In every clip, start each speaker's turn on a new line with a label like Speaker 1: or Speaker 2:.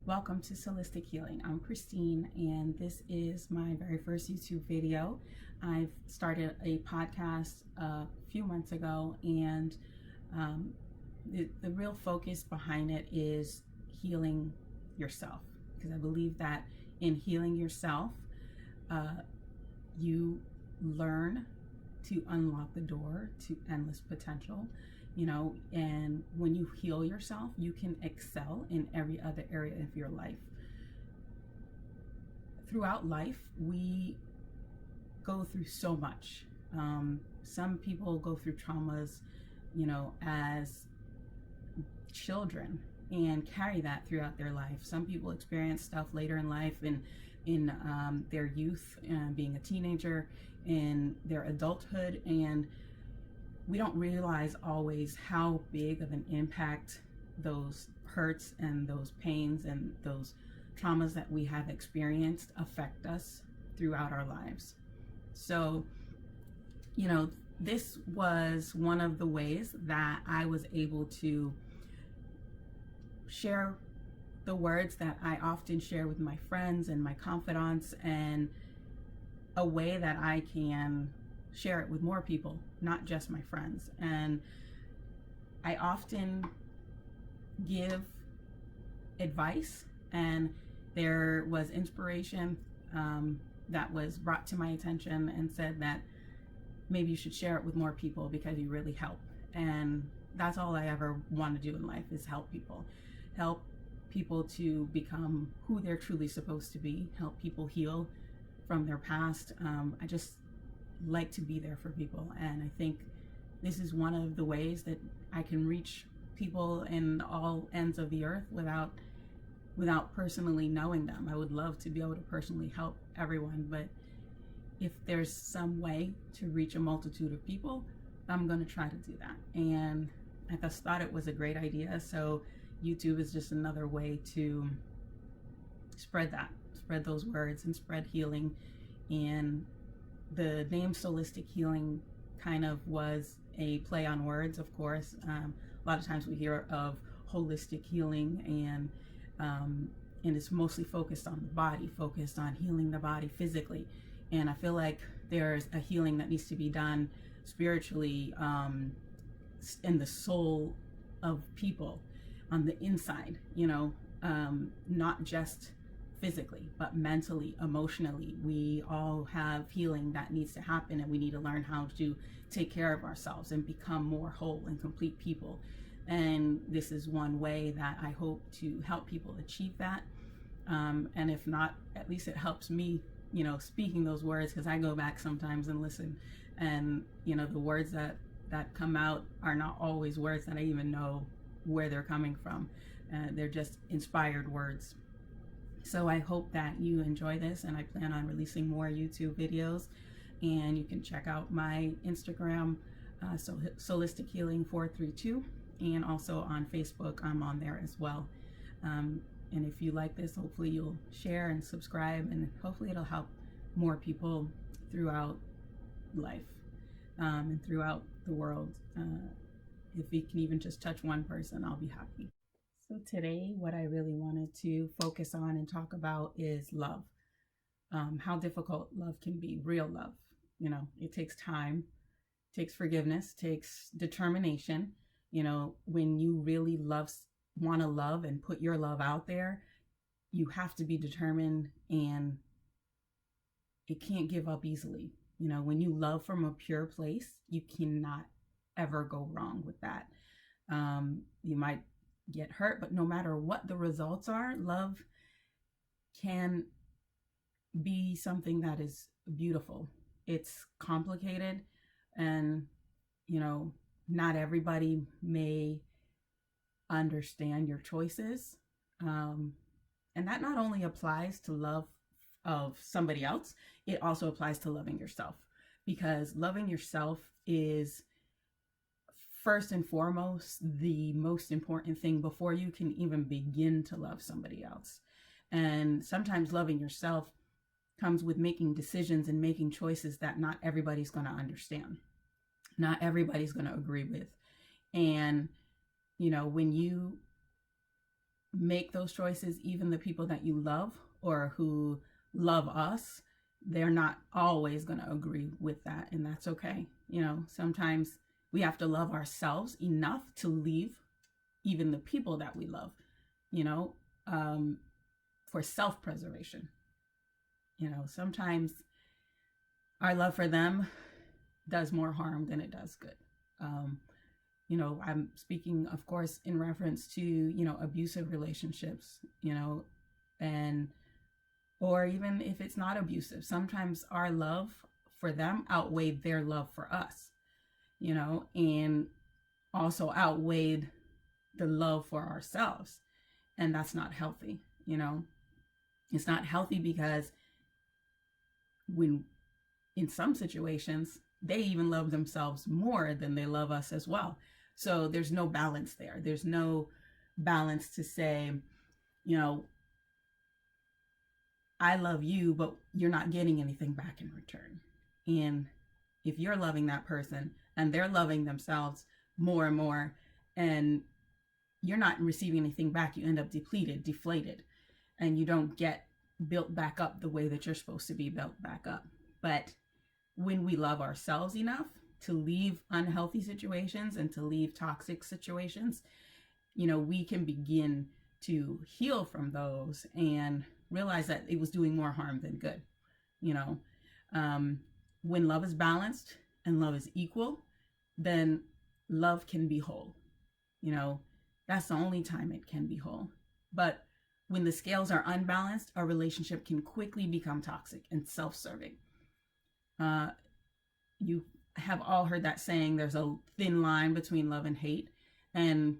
Speaker 1: Welcome to Soulistic Healing. I'm Christine, and this is my very first YouTube video. I've started a podcast a few months ago, and the real focus behind it is healing yourself, because I believe that in healing yourself, you learn to unlock the door to endless potential. And when you heal yourself, you can excel in every other area of your life. Throughout life, we go through so much. Some people go through traumas, as children and carry that throughout their life. Some people experience stuff later in life, in their youth, being a teenager, in their adulthood, and we don't realize always how big of an impact those hurts and those pains and those traumas that we have experienced affect us throughout our lives. So, this was one of the ways that I was able to share the words that I often share with my friends and my confidants, and a way that I can share it with more people, not just my friends. And I often give advice, and there was inspiration that was brought to my attention and said that maybe you should share it with more people because you really help. And that's all I ever want to do in life, is help people to become who they're truly supposed to be, help people heal from their past. I just like to be there for people, and I think this is one of the ways that I can reach people in all ends of the earth without personally knowing them. I would love to be able to personally help everyone, but if there's some way to reach a multitude of people, I'm going to try to do that. And I just thought it was a great idea. So YouTube is just another way to spread those words and spread healing. And the name Soulistic Healing kind of was a play on words, of course. A lot of times we hear of holistic healing, and it's mostly focused on the body, focused on healing the body physically. And I feel like there's a healing that needs to be done spiritually, in the soul of people, on the inside, not just physically, but mentally, emotionally. We all have healing that needs to happen, and we need to learn how to take care of ourselves and become more whole and complete people. And this is one way that I hope to help people achieve that. And if not, at least it helps me, speaking those words, because I go back sometimes and listen, and the words that come out are not always words that I even know where they're coming from. They're just inspired words. So I hope that you enjoy this, and I plan on releasing more YouTube videos. And you can check out my Instagram, Soulistic Healing 432, and also on Facebook. I'm on there as well. And if you like this, hopefully you'll share and subscribe, and hopefully it'll help more people throughout life, and throughout the world. If we can even just touch one person, I'll be happy. So today, what I really wanted to focus on and talk about is love. How difficult love can be, real love. It takes time, takes forgiveness, takes determination. When you really want to love and put your love out there, you have to be determined, and it can't give up easily. When you love from a pure place, you cannot ever go wrong with that. You might get hurt, but no matter what the results are, love can be something that is beautiful. It's complicated, and not everybody may understand your choices, and that not only applies to love of somebody else, it also applies to loving yourself, because loving yourself is first and foremost the most important thing before you can even begin to love somebody else. And sometimes loving yourself comes with making decisions and making choices that not everybody's going to understand, not everybody's going to agree with. And when you make those choices, even the people that you love or who love us, they're not always going to agree with that. And that's okay. Sometimes we have to love ourselves enough to leave even the people that we love, for self-preservation. Sometimes our love for them does more harm than it does good. I'm speaking, of course, in reference to, abusive relationships, and, or even if it's not abusive, sometimes our love for them outweighed their love for us, and also outweighed the love for ourselves. And that's not healthy. It's not healthy because when in some situations, they even love themselves more than they love us as well. So there's no balance there. There's no balance to say, I love you, but you're not getting anything back in return. And if you're loving that person and they're loving themselves more and more, and you're not receiving anything back, you end up depleted, deflated, and you don't get built back up the way that you're supposed to be built back up. But when we love ourselves enough to leave unhealthy situations and to leave toxic situations, we can begin to heal from those and realize that it was doing more harm than good. When love is balanced and love is equal, then love can be whole. That's the only time it can be whole. But when the scales are unbalanced, a relationship can quickly become toxic and self-serving. You have all heard that saying, there's a thin line between love and hate. And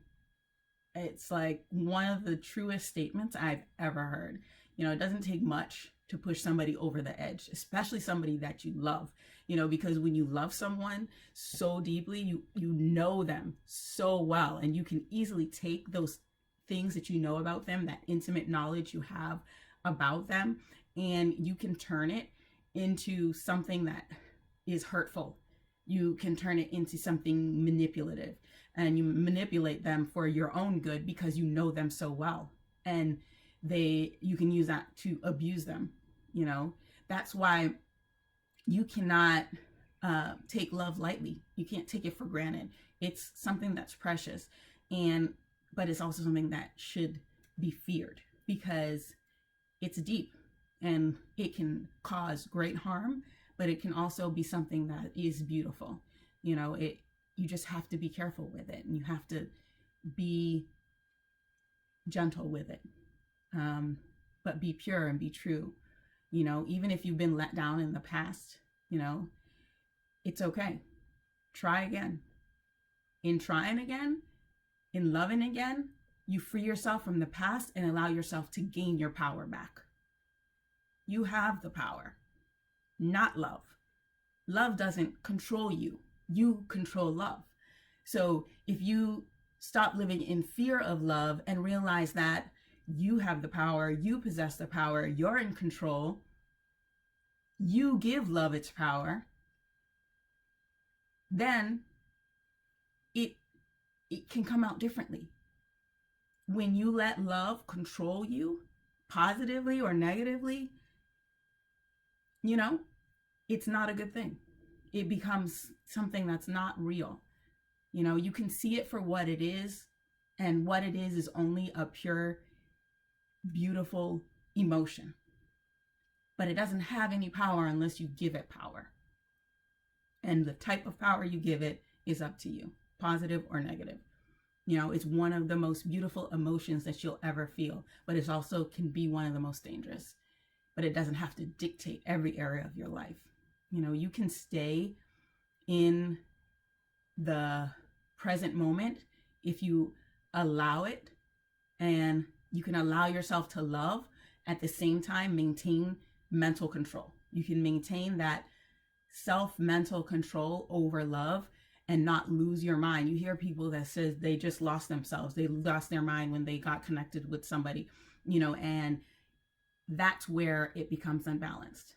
Speaker 1: it's like one of the truest statements I've ever heard. It doesn't take much to push somebody over the edge, especially somebody that you love, because when you love someone so deeply, you know them so well, and you can easily take those things that you know about them, that intimate knowledge you have about them, and you can turn it into something that is hurtful. You can turn it into something manipulative, and you manipulate them for your own good because you know them so well, and you can use that to abuse them. That's why you cannot take love lightly. You can't take it for granted. It's something that's precious, but it's also something that should be feared because it's deep and it can cause great harm, but it can also be something that is beautiful. You just have to be careful with it, and you have to be gentle with it, but be pure and be true. Even if you've been let down in the past, it's okay. Try again. In trying again, in loving again, you free yourself from the past and allow yourself to gain your power back. You have the power, not love. Love doesn't control you. You control love. So if you stop living in fear of love and realize that you have the power, you possess the power, you're in control, you give love its power, then it can come out differently. When you let love control you, positively or negatively, it's not a good thing. It becomes something that's not real. You can see it for what it is, and what it is only a pure, beautiful emotion. But it doesn't have any power unless you give it power. And the type of power you give it is up to you, positive or negative. It's one of the most beautiful emotions that you'll ever feel, but it also can be one of the most dangerous. But it doesn't have to dictate every area of your life. You can stay in the present moment if you allow it, and you can allow yourself to love at the same time maintain mental control. You can maintain that self-mental control over love and not lose your mind. You hear people that says they just lost themselves. They lost their mind when they got connected with somebody, and that's where it becomes unbalanced.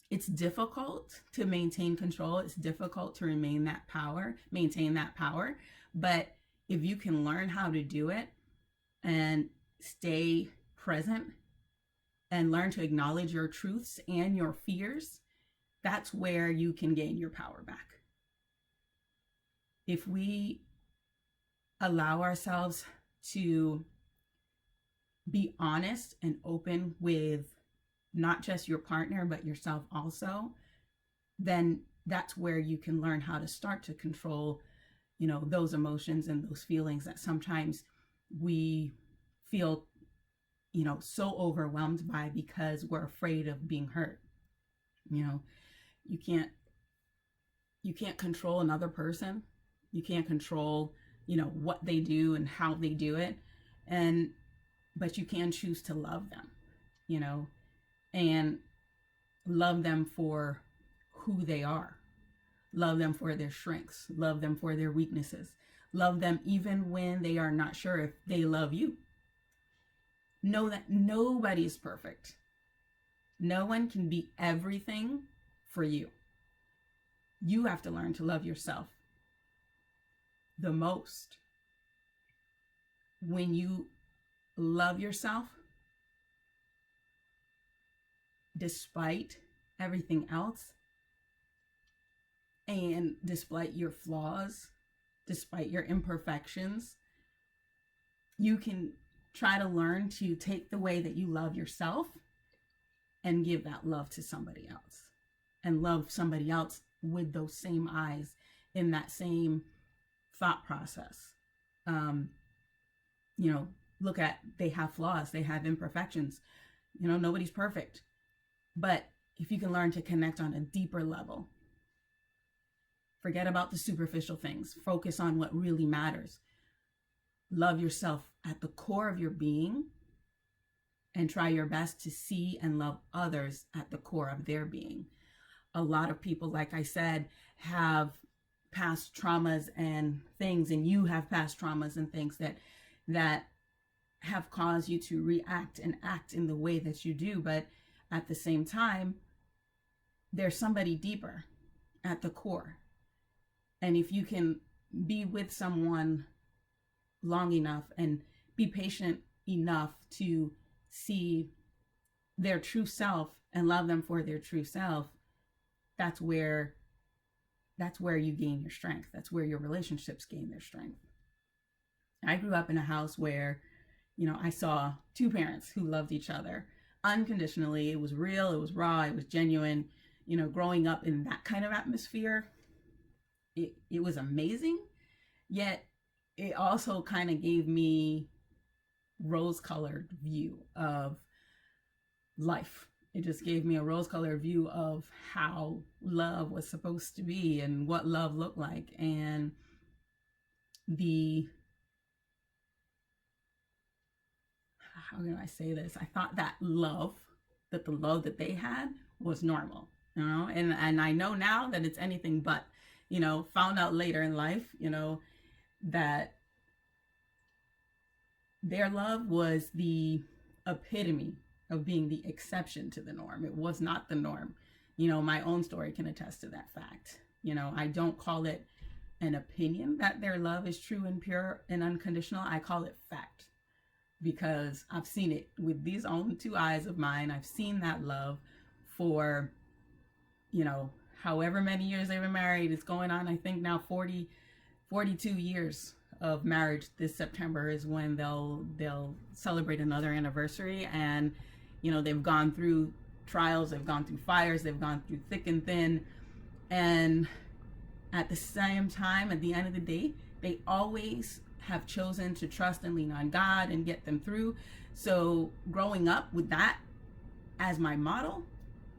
Speaker 1: It's difficult to maintain control. It's difficult to maintain that power. But if you can learn how to do it, and stay present and learn to acknowledge your truths and your fears, that's where you can gain your power back. If we allow ourselves to be honest and open with not just your partner, but yourself also, then that's where you can learn how to start to control, those emotions and those feelings that sometimes we feel, so overwhelmed by because we're afraid of being hurt. You can't control another person. You can't control, what they do and how they do it. But you can choose to love them, and love them for who they are. Love them for their strengths. Love them for their weaknesses. Love them even when they are not sure if they love you. Know that nobody is perfect. No one can be everything for you. You have to learn to love yourself the most. When you love yourself, despite everything else, and despite your flaws, despite your imperfections, you can try to learn to take the way that you love yourself and give that love to somebody else, and love somebody else with those same eyes, in that same thought process. Look at, they have flaws, they have imperfections. Nobody's perfect. But if you can learn to connect on a deeper level, forget about the superficial things, focus on what really matters. Love yourself at the core of your being, and try your best to see and love others at the core of their being. A lot of people, like I said, have past traumas and things, and you have past traumas and things that have caused you to react and act in the way that you do. But at the same time, there's somebody deeper at the core. And if you can be with someone long enough and be patient enough to see their true self and love them for their true self, that's where you gain your strength. That's where your relationships gain their strength. I grew up in a house where, I saw two parents who loved each other unconditionally. It was real, it was raw, it was genuine. Growing up in that kind of atmosphere, it was amazing. Yet it also kind of gave me rose-colored view of life. It just gave me a rose-colored view of how love was supposed to be and what love looked like. And how can I say this? I thought that the love that they had was normal, and I know now that it's anything but. Found out later in life, that their love was the epitome of being the exception to the norm. It was not the norm. My own story can attest to that fact. I don't call it an opinion that their love is true and pure and unconditional. I call it fact, because I've seen it with these own two eyes of mine. I've seen that love for, however many years they were married. It's going on, I think now 42 years of marriage. This September is when they'll celebrate another anniversary. And they've gone through trials, they've gone through fires, they've gone through thick and thin, and at the same time, at the end of the day, they always have chosen to trust and lean on God and get them through. So growing up with that as my model,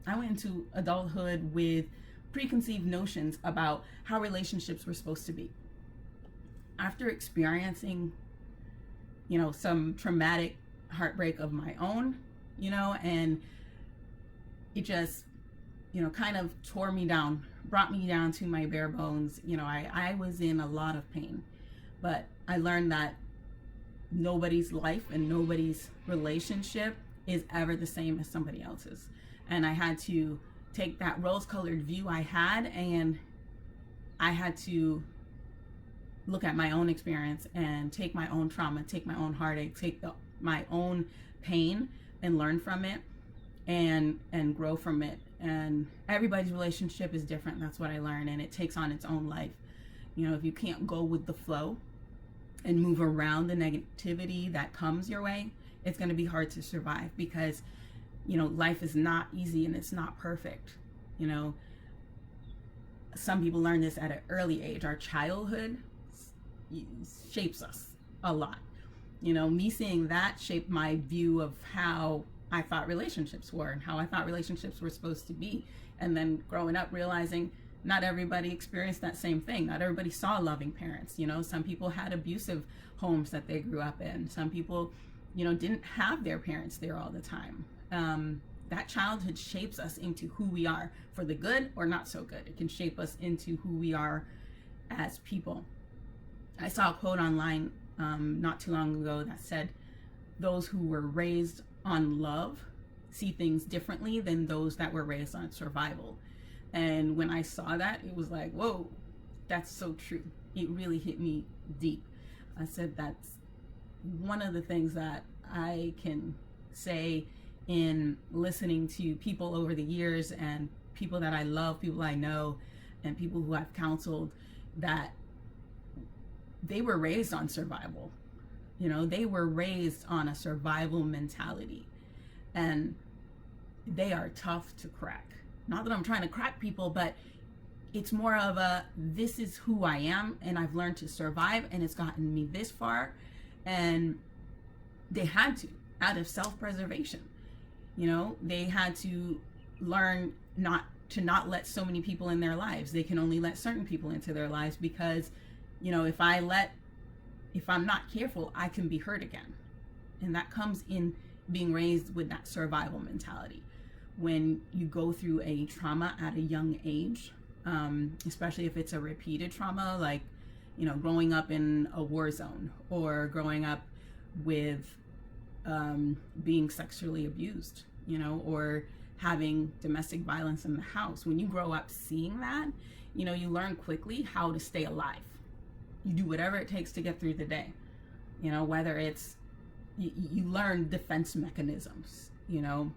Speaker 1: I went into adulthood with preconceived notions about how relationships were supposed to be. After experiencing, some traumatic heartbreak of my own, and it just, kind of tore me down, brought me down to my bare bones. I was in a lot of pain, but I learned that nobody's life and nobody's relationship is ever the same as somebody else's. And I had to take that rose-colored view I had, and I had to look at my own experience and take my own trauma, take my own heartache, take my own pain and learn from it and grow from it. And everybody's relationship is different. That's what I learned. And it takes on its own life. You know, if you can't go with the flow and move around the negativity that comes your way, it's going to be hard to survive, because, you know, life is not easy and it's not perfect. You know, some people learn this at an early age. Our childhood shapes us a lot. You know, me seeing that shaped my view of how I thought relationships were and how I thought relationships were supposed to be. And then growing up, realizing not everybody experienced that same thing. Not everybody saw loving parents. You know, some people had abusive homes that they grew up in. Some people, you know, didn't have their parents there all the time. That childhood shapes us into who we are, for the good or not so good. It can shape us into who we are as people. I saw a quote online not too long ago that said, those who were raised on love see things differently than those that were raised on survival. And when I saw that, it was like, whoa, that's so true. It really hit me deep. I said, that's one of the things that I can say in listening to people over the years, and people that I love, people I know, and people who I've counseled, that they were raised on survival. You know, they were raised on a survival mentality, and they are tough to crack. Not that I'm trying to crack people, but it's more of a, this is who I am, and I've learned to survive, and it's gotten me this far. And they had to, out of self-preservation. You know, they had to learn not to let so many people in their lives. They can only let certain people into their lives, because, you know, if I'm not careful, I can be hurt again. And that comes in being raised with that survival mentality. When you go through a trauma at a young age, especially if it's a repeated trauma, like, you know, growing up in a war zone, or growing up with being sexually abused, you know, or having domestic violence in the house. When you grow up seeing that, you know, you learn quickly how to stay alive. You do whatever it takes to get through the day, you know, whether it's, you learn defense mechanisms, you know.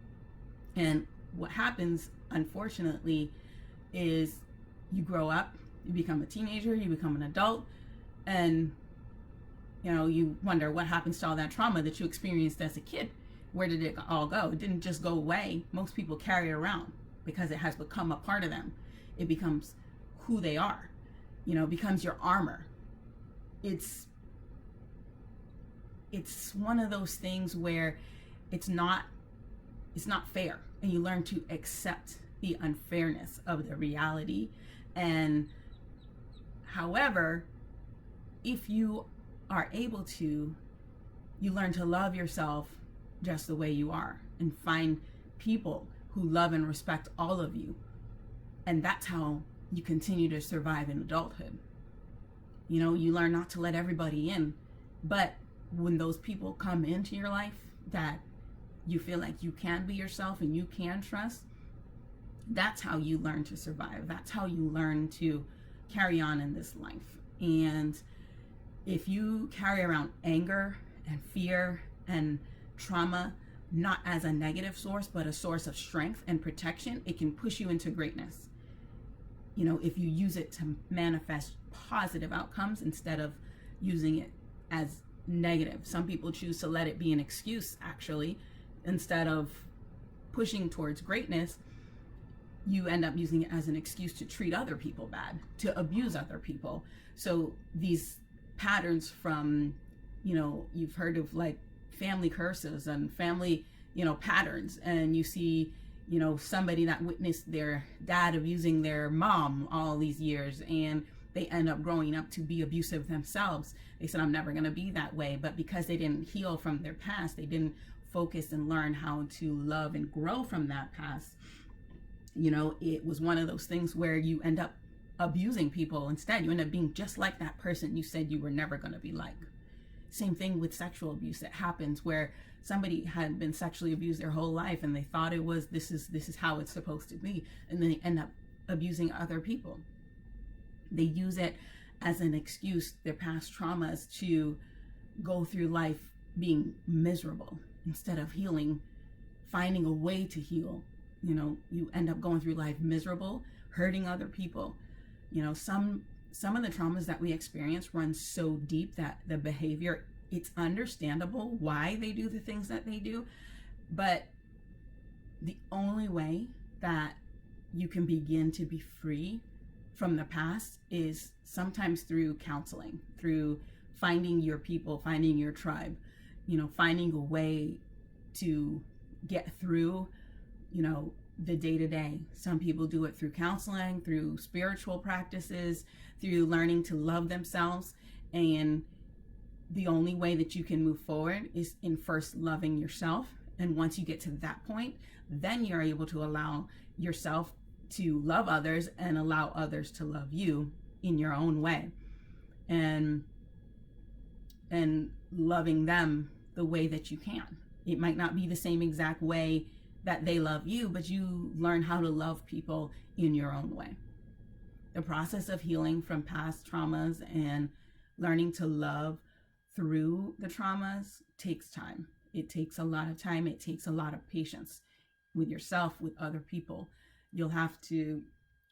Speaker 1: And what happens, unfortunately, is you grow up, you become a teenager, you become an adult, and, you know, you wonder what happens to all that trauma that you experienced as a kid. Where did it all go? It didn't just go away. Most people carry it around because it has become a part of them. It becomes who they are, you know, becomes your armor. It's one of those things where it's not fair, and you learn to accept the unfairness of the reality. And however, if you are able to, you learn to love yourself just the way you are, and find people who love and respect all of you. And that's how you continue to survive in adulthood. You know, you learn not to let everybody in, but when those people come into your life that you feel like you can be yourself and you can trust, that's how you learn to survive. That's how you learn to carry on in this life. And if you carry around anger and fear and trauma, not as a negative source, but a source of strength and protection, it can push you into greatness. You know, if you use it to manifest positive outcomes instead of using it as negative. Some people choose to let it be an excuse, actually. Instead of pushing towards greatness, you end up using it as an excuse to treat other people bad, to abuse other people. So these patterns from, you know, you've heard of like family curses and family, you know, patterns, and you see, you know, somebody that witnessed their dad abusing their mom all these years, and they end up growing up to be abusive themselves. They said, I'm never going to be that way. But because they didn't heal from their past, they didn't focus and learn how to love and grow from that past. You know, it was one of those things where you end up abusing people instead. You end up being just like that person you said you were never going to be like. Same thing with sexual abuse that happens, where somebody had been sexually abused their whole life and they thought it was, this is how it's supposed to be. And then they end up abusing other people. They use it as an excuse their past traumas to go through life being miserable instead of healing, finding a way to heal. You end up going through life miserable, hurting other people. Some of the traumas that we experience run so deep that the behavior, it's understandable why they do the things that they do, but the only way that you can begin to be free from the past is sometimes through counseling, through finding your people, finding your tribe, finding a way to get through, the day-to-day. Some people do it through counseling, through spiritual practices, through learning to love themselves. And the only way that you can move forward is in first loving yourself. And once you get to that point, then you're able to allow yourself to love others and allow others to love you in your own way, and loving them the way that you can. It might not be the same exact way that they love you, but you learn how to love people in your own way. The process of healing from past traumas and learning to love through the traumas takes time. It takes a lot of time. It takes a lot of patience with yourself, with other people. You'll have to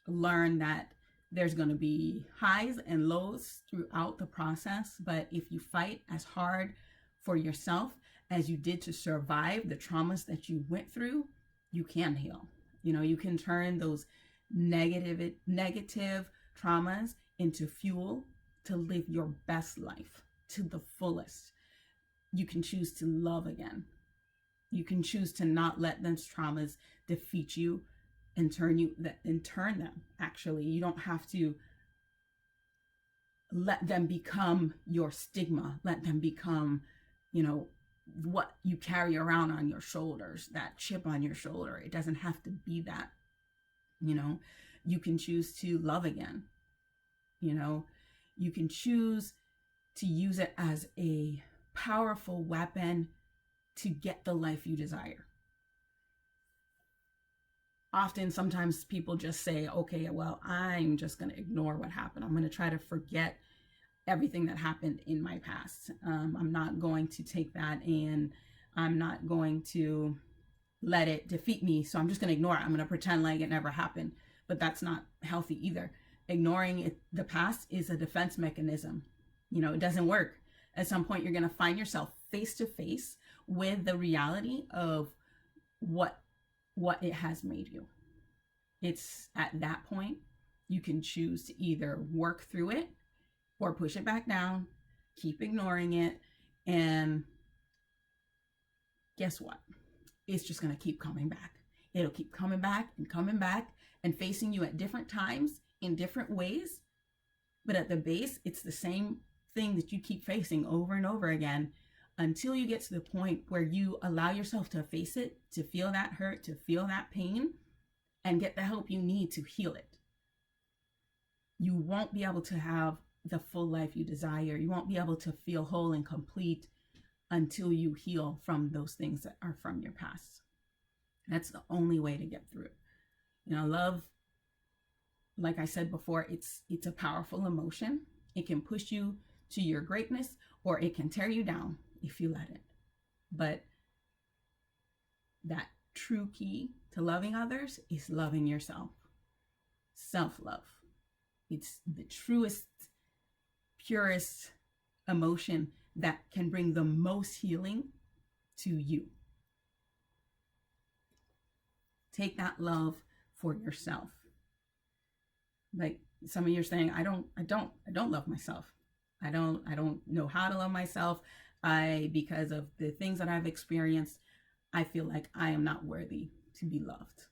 Speaker 1: learn that there's going to be highs and lows throughout the process. But if you fight as hard for yourself as you did to survive the traumas that you went through, you can heal. You can turn those negative traumas into fuel to live your best life to the fullest. You can choose to love again. You can choose to not let those traumas defeat you and turn them. Actually, you don't have to let them become your stigma. Let them become, what you carry around on your shoulders, that chip on your shoulder. It doesn't have to be that. You can choose to love again. You can choose to use it as a powerful weapon to get the life you desire. Sometimes people just say, okay, well, I'm just going to ignore what happened. I'm going to try to forget everything that happened in my past. I'm not going to take that, and I'm not going to let it defeat me. So I'm just going to ignore it. I'm going to pretend like it never happened. But that's not healthy either. Ignoring the past is a defense mechanism. It doesn't work. At some point, you're going to find yourself face to face with the reality of what it has made you. It's at that point you can choose to either work through it or push it back down, keep ignoring it, and guess what? It's just going to keep coming back. It'll keep coming back and facing you at different times in different ways. But at the base, it's the same thing that you keep facing over and over again until you get to the point where you allow yourself to face it, to feel that hurt, to feel that pain, and get the help you need to heal it. You won't be able to have the full life you desire. You won't be able to feel whole and complete until you heal from those things that are from your past. That's the only way to get through it. Love, like I said before, it's a powerful emotion. It can push you to your greatness, or it can tear you down if you let it. But that true key to loving others is loving yourself. Self-love. It's the truest, purest emotion that can bring the most healing to you. Take that love for yourself. Like some of you are saying, I don't love myself. I don't know how to love myself. Because of the things that I've experienced, I feel like I am not worthy to be loved.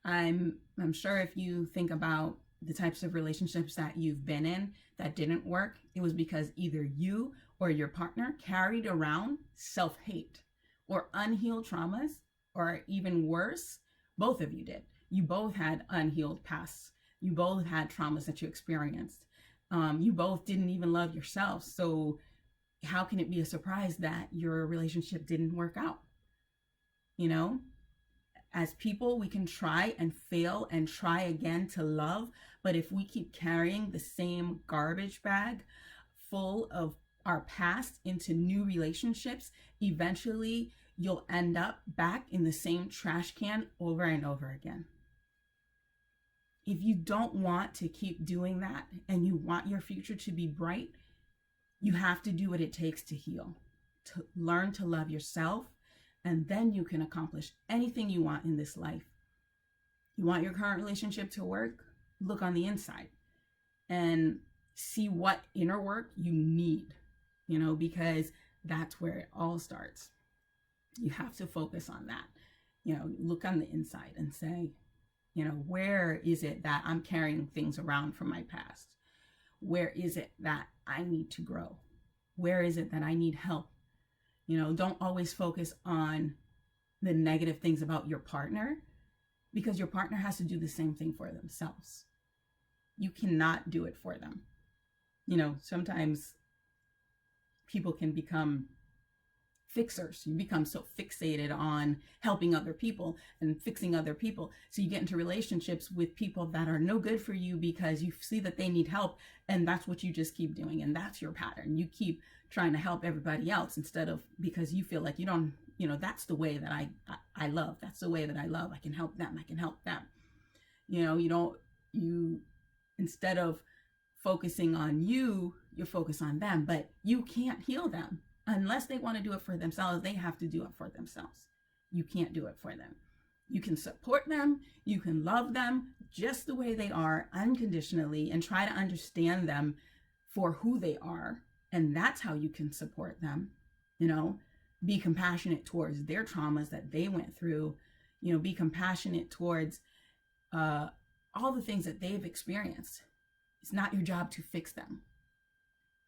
Speaker 1: I'm sure if you think about the types of relationships that you've been in that didn't work, it was because either you or your partner carried around self-hate or unhealed traumas, or even worse, both of you did. You both had unhealed pasts. You both had traumas that you experienced. You both didn't even love yourself. So how can it be a surprise that your relationship didn't work out? As people, we can try and fail and try again to love, but if we keep carrying the same garbage bag full of our past into new relationships, eventually you'll end up back in the same trash can over and over again. If you don't want to keep doing that and you want your future to be bright, you have to do what it takes to heal, to learn to love yourself, and then you can accomplish anything you want in this life. You want your current relationship to work? Look on the inside and see what inner work you need, because that's where it all starts. You have to focus on that. Look on the inside and say, where is it that I'm carrying things around from my past? Where is it that I need to grow? Where is it that I need help? Don't always focus on the negative things about your partner, because your partner has to do the same thing for themselves. You cannot do it for them. Sometimes people can become fixers. You become so fixated on helping other people and fixing other people. So you get into relationships with people that are no good for you because you see that they need help, and that's what you just keep doing. And that's your pattern. You keep trying to help everybody else instead of, because you feel like you don't, that's the way that I love. That's the way that I love. I can help them. I can help them. Instead of focusing on you, you focus on them, but you can't heal them. Unless they want to do it for themselves, they have to do it for themselves. You can't do it for them. You can support them. You can love them just the way they are, unconditionally, and try to understand them for who they are. And that's how you can support them. Be compassionate towards their traumas that they went through. Be compassionate towards all the things that they've experienced. It's not your job to fix them.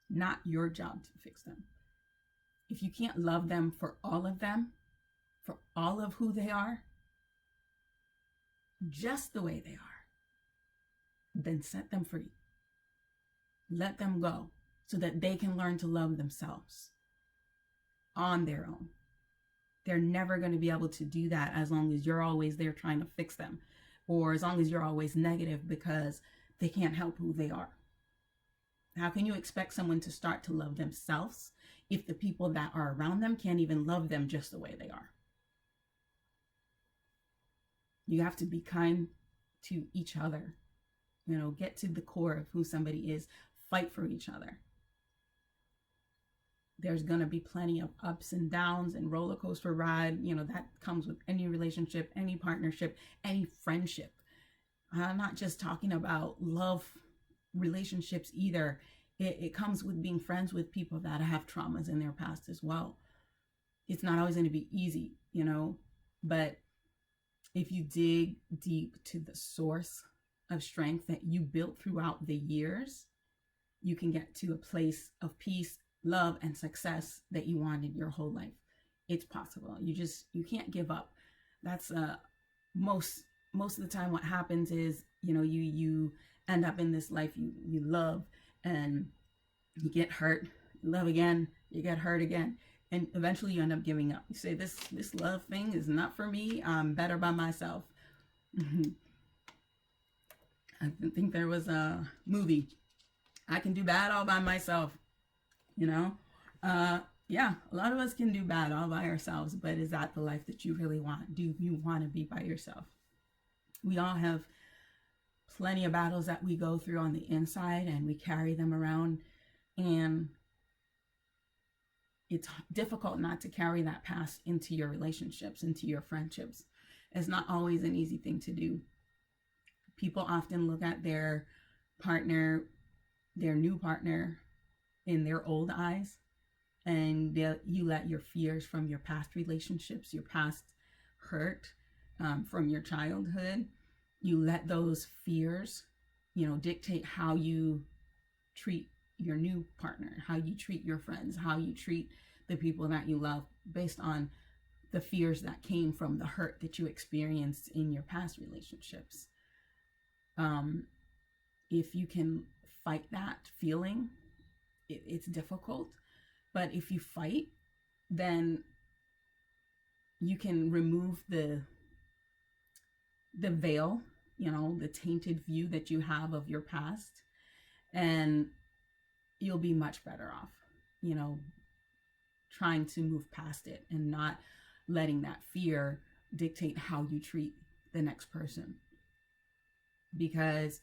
Speaker 1: Not your job to fix them. If you can't love them, for all of who they are, just the way they are, then set them free. Let them go so that they can learn to love themselves on their own. They're never going to be able to do that as long as you're always there trying to fix them, or as long as you're always negative because they can't help who they are. How can you expect someone to start to love themselves if the people that are around them can't even love them just the way they are? You have to be kind to each other. Get to the core of who somebody is. Fight for each other. There's going to be plenty of ups and downs and roller coaster ride. That comes with any relationship, any partnership, any friendship. I'm not just talking about love relationships either. It comes with being friends with people that have traumas in their past as well. It's not always going to be easy, but if you dig deep to the source of strength that you built throughout the years, you can get to a place of peace, love, and success that you wanted your whole life. It's possible. You can't give up. That's most of the time what happens is, you end up in this life you love, and you get hurt, you love again, you get hurt again, and eventually you end up giving up. You say, this love thing is not for me. I'm better by myself. I think there was a movie, I Can Do Bad All By Myself. Yeah, a lot of us can do bad all by ourselves, but is that the life that you really want? Do you want to be by yourself? We all have plenty of battles that we go through on the inside, and we carry them around, and it's difficult not to carry that past into your relationships, into your friendships. It's not always an easy thing to do. People often look at their partner, their new partner, in their old eyes, and you let your fears from your past relationships, your past hurt from your childhood, you let those fears, dictate how you treat your new partner, how you treat your friends, how you treat the people that you love, based on the fears that came from the hurt that you experienced in your past relationships. If you can fight that feeling, it's difficult, but if you fight, then you can remove the the veil, the tainted view that you have of your past, and you'll be much better off, trying to move past it and not letting that fear dictate how you treat the next person. Because,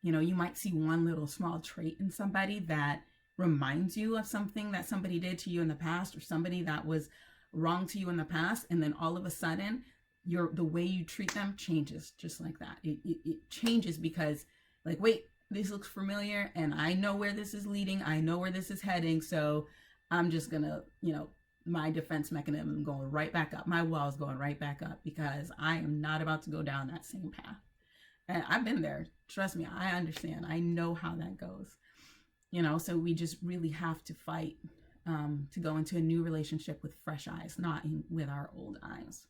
Speaker 1: you might see one little small trait in somebody that reminds you of something that somebody did to you in the past, or somebody that was wrong to you in the past, and then all of a sudden the way you treat them changes just like that. It changes because, like, wait, this looks familiar and I know where this is leading. I know where this is heading. So I'm just gonna, my defense mechanism going right back up. My wall's going right back up because I am not about to go down that same path. And I've been there. Trust me, I understand. I know how that goes. So we just really have to fight to go into a new relationship with fresh eyes, not with our old eyes.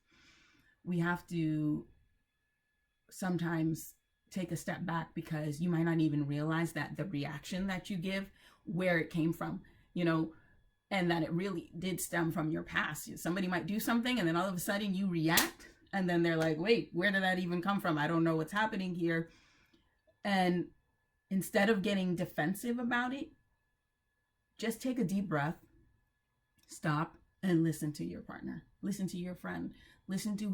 Speaker 1: We have to sometimes take a step back, because you might not even realize that the reaction that you give, where it came from, and that it really did stem from your past. Somebody might do something and then all of a sudden you react, and then they're like, wait, where did that even come from? I don't know what's happening here. And instead of getting defensive about it, just take a deep breath, stop, and listen to your partner, listen to your friend, listen to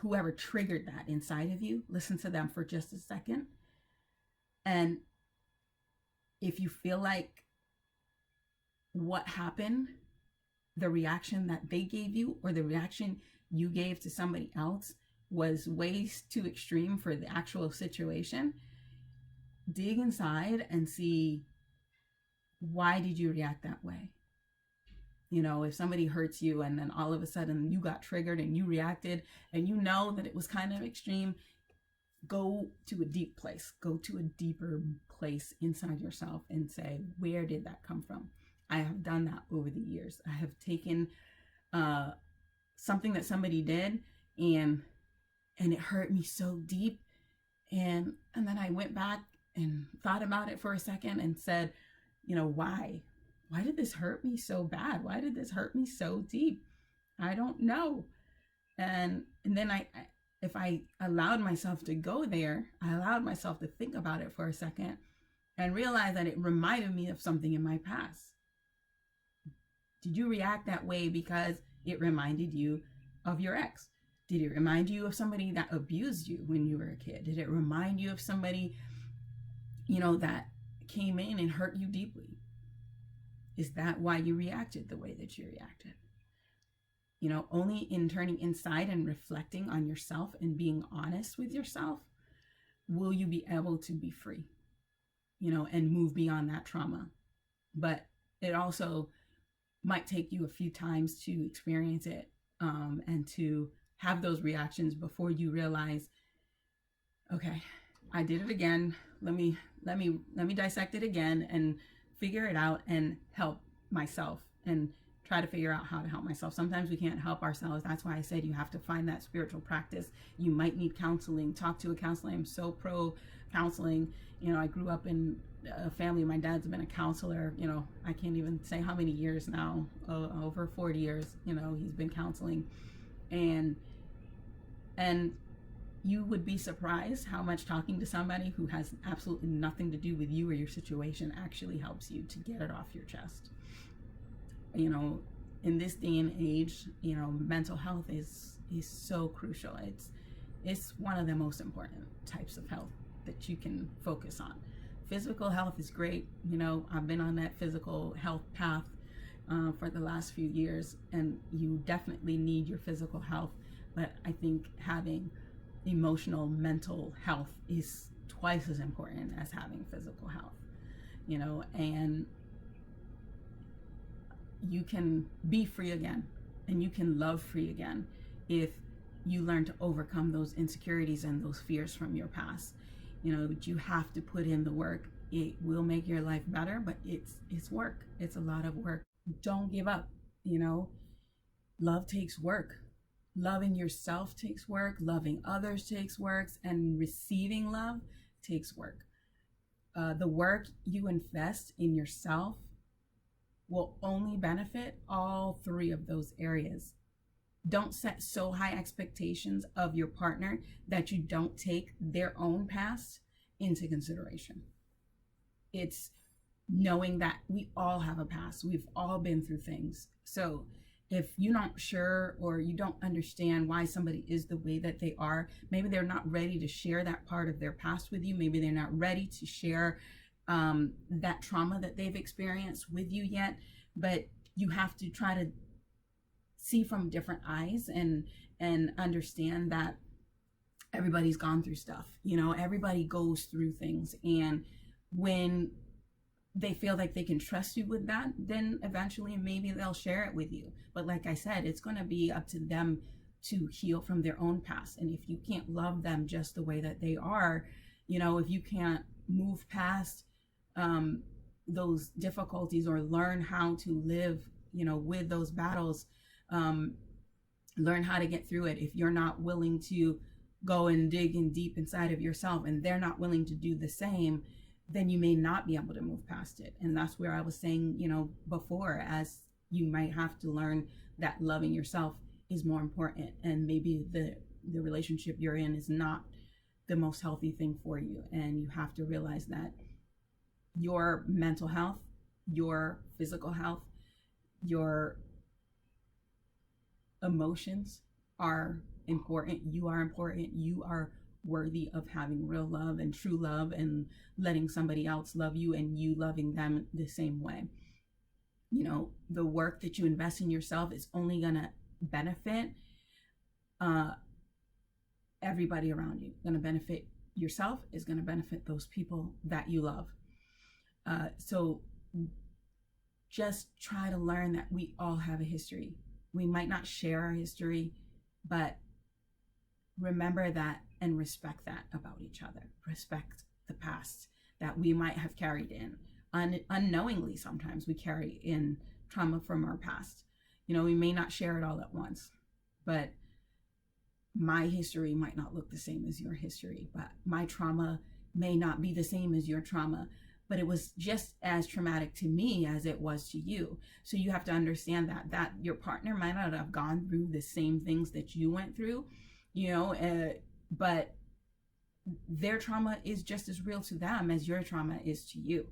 Speaker 1: whoever triggered that inside of you. Listen to them for just a second. And if you feel like what happened, the reaction that they gave you or the reaction you gave to somebody else was way too extreme for the actual situation, dig inside and see, why did you react that way? If somebody hurts you and then all of a sudden you got triggered and you reacted and you know that it was kind of extreme, go to a deep place, go to a deeper place inside yourself and say, where did that come from? I have done that over the years. I have taken something that somebody did and it hurt me so deep. And then I went back and thought about it for a second and said, why? Why did this hurt me so bad? Why did this hurt me so deep? I don't know. And then if I allowed myself to go there, I allowed myself to think about it for a second and realize that it reminded me of something in my past. Did you react that way because it reminded you of your ex? Did it remind you of somebody that abused you when you were a kid? Did it remind you of somebody, that came in and hurt you deeply? Is that why you reacted the way that you reacted? Only in turning inside and reflecting on yourself and being honest with yourself will you be able to be free, and move beyond that trauma. But it also might take you a few times to experience it, and to have those reactions before you realize, okay, I did it again. Let me dissect it again and figure it out and help myself and try to figure out how to help myself. Sometimes we can't help ourselves. That's why I said you have to find that spiritual practice. You might need counseling. Talk to a counselor. I'm so pro counseling. I grew up in a family. My dad's been a counselor. I can't even say how many years now, over 40 years, he's been counseling. And you would be surprised how much talking to somebody who has absolutely nothing to do with you or your situation actually helps you to get it off your chest. In this day and age, mental health is so crucial. It's one of the most important types of health that you can focus on. Physical health is great. I've been on that physical health path for the last few years, and you definitely need your physical health. But I think having emotional, mental health is twice as important as having physical health, and you can be free again and you can love free again if you learn to overcome those insecurities and those fears from your past. But you have to put in the work. It will make your life better, but it's work. It's a lot of work. Don't give up. Love takes work. Loving yourself takes work. Loving others takes work, and receiving love takes work. The work you invest in yourself will only benefit all three of those areas. Don't set so high expectations of your partner that you don't take their own past into consideration. It's knowing that we all have a past. We've all been through things. So if you're not sure or you don't understand why somebody is the way that they are, maybe they're not ready to share that part of their past with you. Maybe they're not ready to share that trauma that they've experienced with you yet. But you have to try to see from different eyes and understand that everybody's gone through stuff. Everybody goes through things, and when they feel like they can trust you with that, then eventually maybe they'll share it with you. But like I said, it's going to be up to them to heal from their own past. And if you can't love them just the way that they are, if you can't move past those difficulties or learn how to live with those battles, learn how to get through it, if you're not willing to go and dig in deep inside of yourself and they're not willing to do the same, then you may not be able to move past it. And that's where I was saying, before, as you might have to learn that loving yourself is more important, and maybe the relationship you're in is not the most healthy thing for you. And you have to realize that your mental health, your physical health, your emotions are important. You are important. You are worthy of having real love and true love, and letting somebody else love you and you loving them the same way. The work that you invest in yourself is only going to benefit everybody around you. Going to benefit yourself, is going to benefit those people that you love. So just try to learn that we all have a history. We might not share our history, but remember that and respect that about each other. Respect the past that we might have carried in. Unknowingly, sometimes we carry in trauma from our past. We may not share it all at once, but my history might not look the same as your history, but my trauma may not be the same as your trauma, but it was just as traumatic to me as it was to you. So you have to understand that your partner might not have gone through the same things that you went through, but their trauma is just as real to them as your trauma is to you.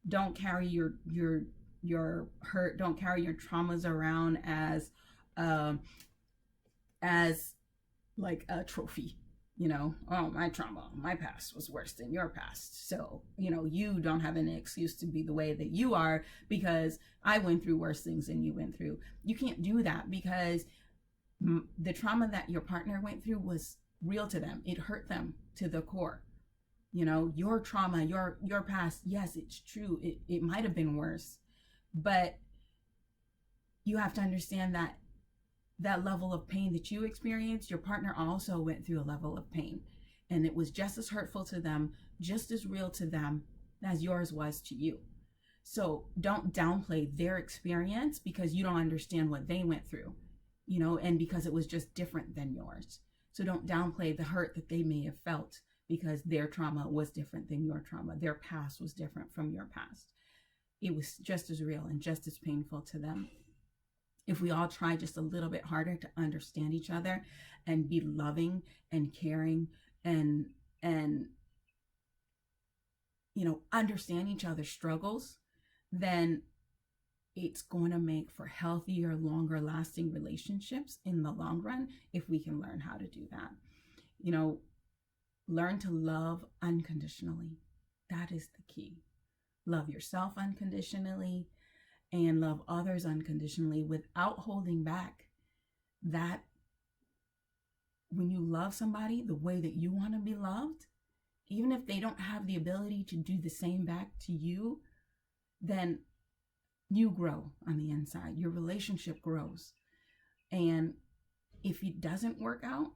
Speaker 1: Don't carry your hurt, don't carry your traumas around as like a trophy. Oh, my trauma, my past was worse than your past, so you don't have any excuse to be the way that you are because I went through worse things than you went through. You can't do that, because the trauma that your partner went through was real to them. It hurt them to the core. Your trauma, your past, yes, it's true, it might have been worse, but you have to understand that level of pain that you experienced, your partner also went through a level of pain, and it was just as hurtful to them, just as real to them as yours was to you. So don't downplay their experience because you don't understand what they went through, and because it was just different than yours. So don't downplay the hurt that they may have felt because their trauma was different than your trauma. Their past was different from your past. It was just as real and just as painful to them. If we all try just a little bit harder to understand each other and be loving and caring and understand each other's struggles, then it's going to make for healthier, longer lasting relationships in the long run if we can learn how to do that. Learn to love unconditionally. That is the key. Love yourself unconditionally and love others unconditionally without holding back. That when you love somebody the way that you want to be loved, even if they don't have the ability to do the same back to you, then you grow on the inside. Your relationship grows. And if it doesn't work out,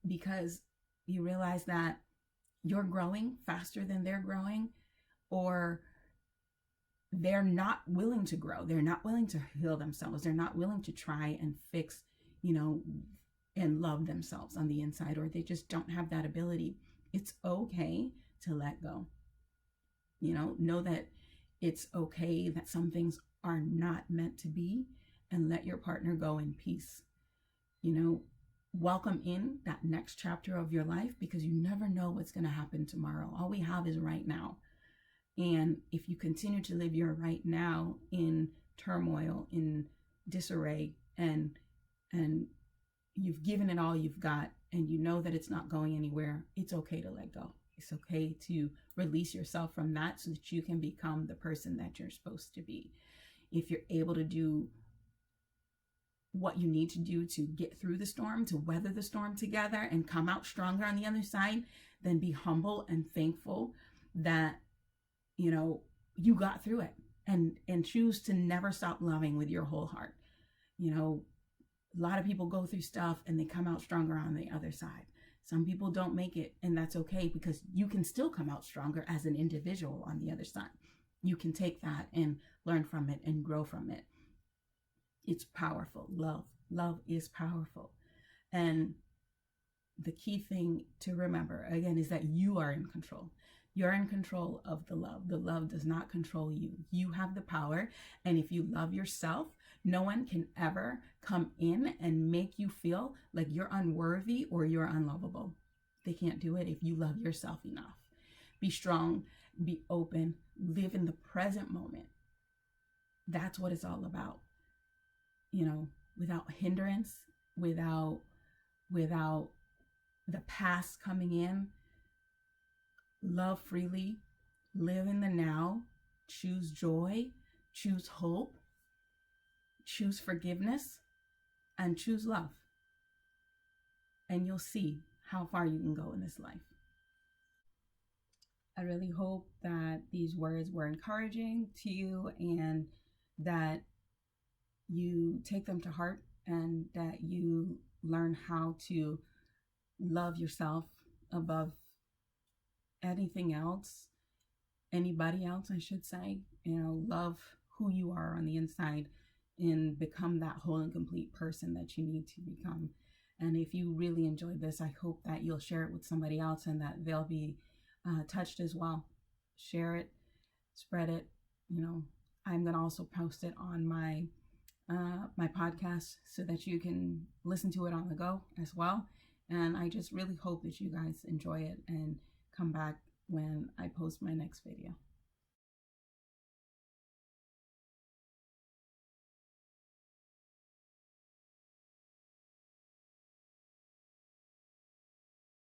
Speaker 1: because you realize that you're growing faster than they're growing, or they're not willing to grow, they're not willing to heal themselves, they're not willing to try and fix, and love themselves on the inside, or they just don't have that ability, it's okay to let go. Know that it's okay that some things are not meant to be, and let your partner go in peace. You know, welcome in that next chapter of your life, because you never know what's going to happen tomorrow. All we have is right now. And if you continue to live your right now in turmoil, in disarray, and you've given it all you've got, and you know that it's not going anywhere, it's okay to let go. It's okay to release yourself from that so that you can become the person that you're supposed to be. If you're able to do what you need to do to get through the storm, to weather the storm together and come out stronger on the other side, then be humble and thankful that, you know, you got through it, and choose to never stop loving with your whole heart. You know, a lot of people go through stuff and they come out stronger on the other side. Some people don't make it, and that's okay, because you can still come out stronger as an individual on the other side. You can take that and learn from it and grow from it. It's powerful. Love is powerful. And the key thing to remember, again, is that you are in control. You're in control of the love. The love does not control you. You have the power. And if you love yourself, no one can ever come in and make you feel like you're unworthy or you're unlovable. They can't do it if you love yourself enough. Be strong, be open, live in the present moment. That's what it's all about. You know, without hindrance, without the past coming in. Love freely, live in the now, choose joy, choose hope, choose forgiveness, and choose love. And you'll see how far you can go in this life. I really hope that these words were encouraging to you, and that you take them to heart, and that you learn how to love yourself above anything else, anybody else, I should say. You know, love who you are on the inside and become that whole and complete person that you need to become. And if you really enjoyed this, I hope that you'll share it with somebody else, and that they'll be touched as well. Share it, spread it. You know, I'm going to also post it on my podcast so that you can listen to it on the go as well. And I just really hope that you guys enjoy it and come back when I post my next video.